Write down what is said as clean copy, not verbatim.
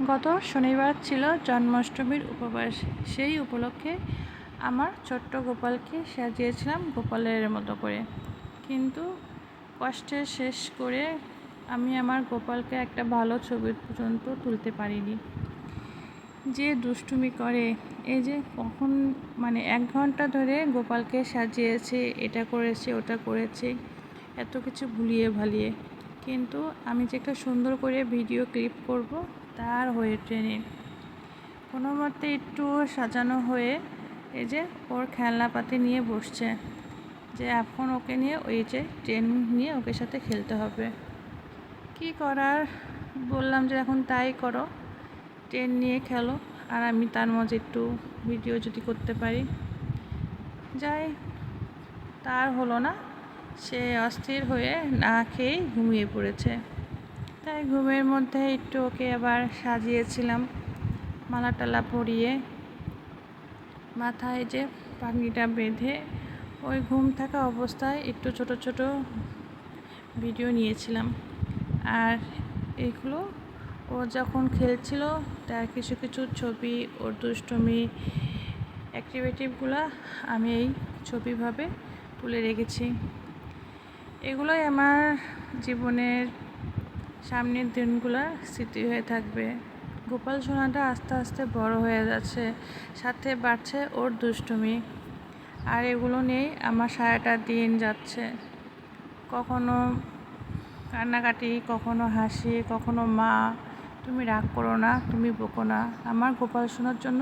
গত শনিবার ছিল জন্মাষ্টমীর উপবাস। সেই উপলক্ষে আমার ছোট্ট গোপালকে সাজিয়েছিলাম গোপালের মতো করে, কিন্তু কষ্টে শেষ করে আমি আমার গোপালকে একটা ভালো ছবি পর্যন্ত তুলতে পারিনি। যে দুষ্টুমি করে, এই যে কখন 1 ঘন্টা ধরে গোপালকে সাজিয়েছে, এটা করেছে ওটা করেছে, এত কিছু ভুলিয়ে ভালিয়ে, কিন্তু আমি যে একটা সুন্দর করে ভিডিও ক্লিপ করব তার হয়ে ওঠেনি। কোনো মতে একটু সাজানো হয়ে এই যে ওর খেলনাপাতি নিয়ে বসছে, যে এখন ওকে নিয়ে ওই যে ট্রেন নিয়ে ওকে সাথে খেলতে হবে। কি করার, বললাম যে এখন তাই করো, ট্রেন নিয়ে খেলো, আর আমি তার মাঝে একটু ভিডিও যদি করতে পারি। যাই, তার হলো না, সে অস্থির হয়ে না খেয়েই ঘুমিয়ে পড়েছে। তাই ঘুমের মধ্যে একটু ওকে আবার সাজিয়েছিলাম, মালা টালা পরিয়ে মাথায় যে পাগড়িটা বেঁধে ওই ঘুম থাকা অবস্থায় একটু ছোট ছোট ভিডিও নিয়েছিলাম। আর এগুলো ও যখন খেলছিল তার কিছু কিছু ছবি, ওর দুষ্টুমি অ্যাক্টিভিটিগুলো আমি এই ছবিভাবে তুলে রেখেছি। এগুলোই আমার জীবনের সামনের দিনগুলোর স্মৃতি হয়ে থাকবে। গোপাল সোনাটা আস্তে আস্তে বড় হয়ে যাচ্ছে, সাথে বাড়ছে ওর দুষ্টুমি, আর এগুলো নিয়েই আমার সারাটা দিন যাচ্ছে। কখনো কান্নাকাটি, কখনো হাসি, কখনো মা তুমি রাগ করো না, তুমি বকো না। আমার গোপাল সোনার জন্য